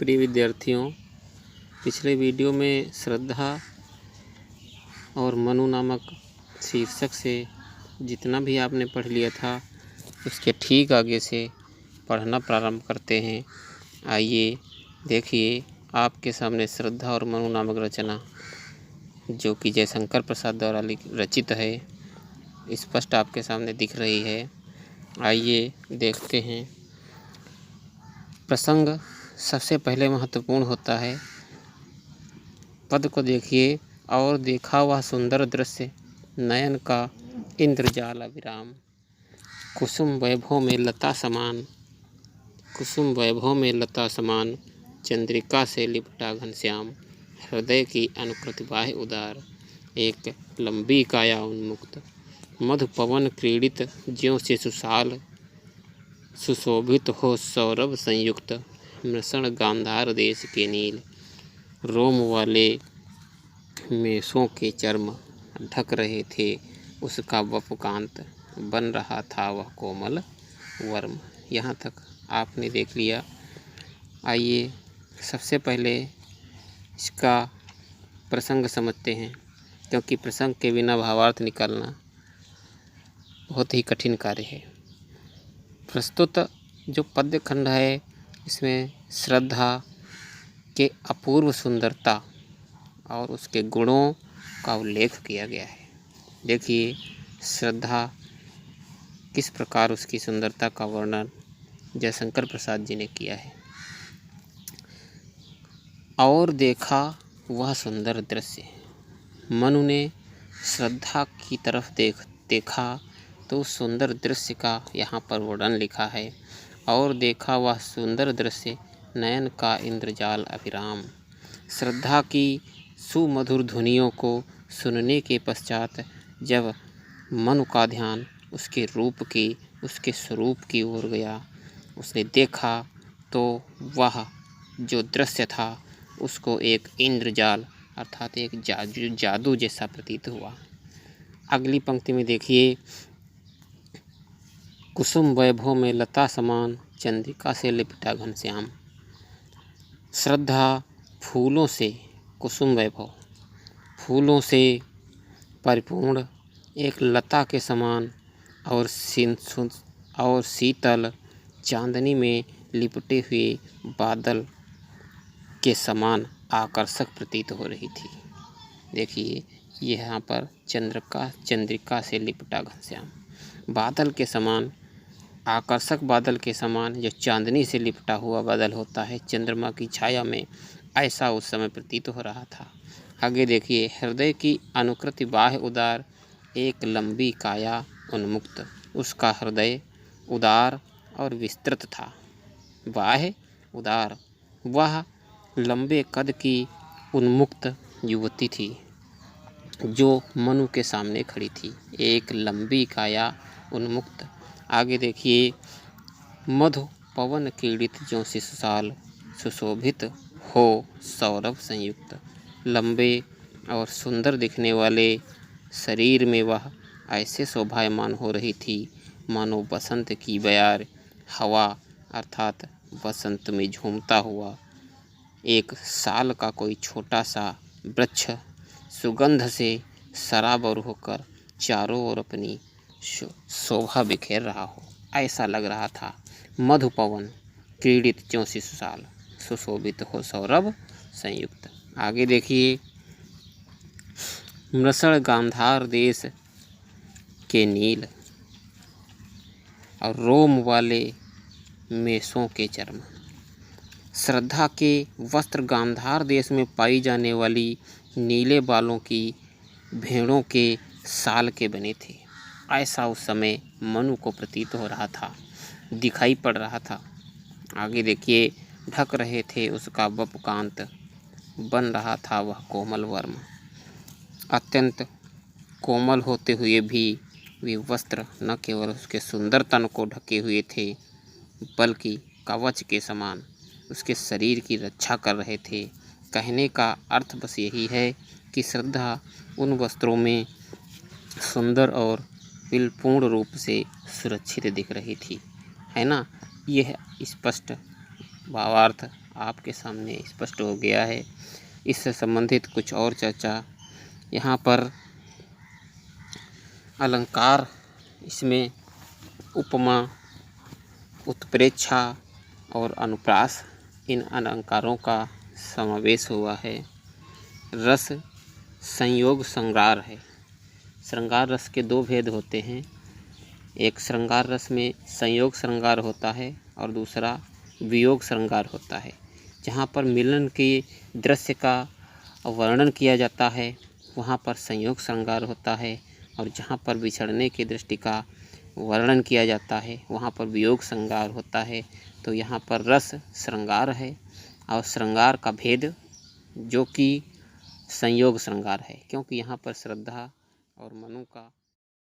प्रिय विद्यार्थियों, पिछले वीडियो में श्रद्धा और मनु नामक शीर्षक से जितना भी आपने पढ़ लिया था उसके ठीक आगे से पढ़ना प्रारंभ करते हैं। आइए देखिए, आपके सामने श्रद्धा और मनु नामक रचना जो कि जयशंकर प्रसाद द्वारा रचित है स्पष्ट आपके सामने दिख रही है। आइए देखते हैं। प्रसंग सबसे पहले महत्वपूर्ण होता है। पद को देखिए। और देखा वह सुंदर दृश्य, नयन का इंद्रजाल अविराम। कुसुम वैभव में लता समान, कुसुम वैभव में लता समान, चंद्रिका से लिपटा घनश्याम। हृदय की अनुकृति बाह्य उदार, एक लंबी काया उन्मुक्त। मधु पवन क्रीडित ज्यों से सुशाल, सुशोभित हो सौरभ संयुक्त। मृषण गांधार देश के नील, रोम वाले मेषों के चर्म ढक रहे थे उसका वपुकांत। बन रहा था वह कोमल वर्म। यहाँ तक आपने देख लिया। आइए सबसे पहले इसका प्रसंग समझते हैं, क्योंकि प्रसंग के बिना भावार्थ निकालना बहुत ही कठिन कार्य है। प्रस्तुत जो पद्य खंड है इसमें श्रद्धा के अपूर्व सुंदरता और उसके गुणों का उल्लेख किया गया है। देखिए श्रद्धा किस प्रकार उसकी सुंदरता का वर्णन जयशंकर प्रसाद जी ने किया है। और देखा वह सुंदर दृश्य, मनु ने श्रद्धा की तरफ देखा तो उस सुंदर दृश्य का यहाँ पर वर्णन लिखा है। और देखा वह सुंदर दृश्य, नयन का इंद्रजाल अभिराम। श्रद्धा की सुमधुर ध्वनियों को सुनने के पश्चात जब मनु का ध्यान उसके रूप की, उसके स्वरूप की ओर गया, उसने देखा तो वह जो दृश्य था उसको एक इंद्रजाल अर्थात एक जादू जैसा प्रतीत हुआ। अगली पंक्ति में देखिए। कुसुम वैभव में लता समान, चंद्रिका से लिपटा घनश्याम। श्रद्धा फूलों से, कुसुम वैभव फूलों से परिपूर्ण एक लता के समान और शीतल चांदनी में लिपटे हुए बादल के समान आकर्षक प्रतीत हो रही थी। देखिए यहाँ पर चंद्रिका से लिपटा घनश्याम, बादल के समान, आकर्षक बादल के समान जो चांदनी से लिपटा हुआ बादल होता है चंद्रमा की छाया में, ऐसा उस समय प्रतीत हो रहा था। आगे देखिए। हृदय की अनुकृति बाह्य उदार, एक लंबी काया उन्मुक्त। उसका हृदय उदार और विस्तृत था। बाह्य उदार, वह लंबे कद की उन्मुक्त युवती थी जो मनु के सामने खड़ी थी। एक लंबी काया उन्मुक्त। आगे देखिए। मधु पवन क्रीडित ज्यों से सुशाल, सुशोभित हो सौरभ संयुक्त। लंबे और सुंदर दिखने वाले शरीर में वह ऐसे शोभायमान हो रही थी मानो बसंत की बयार हवा अर्थात बसंत में झूमता हुआ एक साल का कोई छोटा सा वृक्ष सुगंध से सराबोर होकर चारों ओर अपनी शोभा बिखेर रहा हो, ऐसा लग रहा था। मधु पवन क्रीडित ज्यों से सुशाल, सुशोभित हो सौरभ संयुक्त। आगे देखिए। मृषण गांधार देश के नील और रोम वाले मेषों के चर्म। श्रद्धा के वस्त्र गांधार देश में पाई जाने वाली नीले बालों की भेड़ों के साल के बने थे, ऐसा उस समय मनु को प्रतीत हो रहा था, दिखाई पड़ रहा था। आगे देखिए। ढक रहे थे उसका वपुकांत, बन रहा था वह कोमल वर्म। अत्यंत कोमल होते हुए भी वे वस्त्र न केवल उसके सुंदर तन को ढके हुए थे बल्कि कवच के समान उसके शरीर की रक्षा कर रहे थे। कहने का अर्थ बस यही है कि श्रद्धा उन वस्त्रों में सुंदर और पूर्ण रूप से सुरक्षित दिख रही थी, है ना। यह स्पष्ट भावार्थ आपके सामने स्पष्ट हो गया है। इससे संबंधित कुछ और चर्चा यहाँ पर अलंकार, इसमें उपमा, उत्प्रेक्षा और अनुप्रास, इन अलंकारों का समावेश हुआ है। रस संयोग श्रृंगार है। श्रृंगार रस के दो भेद होते हैं। एक श्रृंगार रस में संयोग श्रृंगार होता है और दूसरा वियोग श्रृंगार होता है। जहाँ पर मिलन के दृश्य का वर्णन किया जाता है वहाँ पर संयोग श्रृंगार होता है, और जहाँ पर बिछड़ने की दृष्टि का वर्णन किया जाता है वहाँ पर वियोग श्रृंगार होता है। तो यहाँ पर रस श्रृंगार है और श्रृंगार का भेद जो कि संयोग श्रृंगार है, क्योंकि यहाँ पर श्रद्धा और मनु का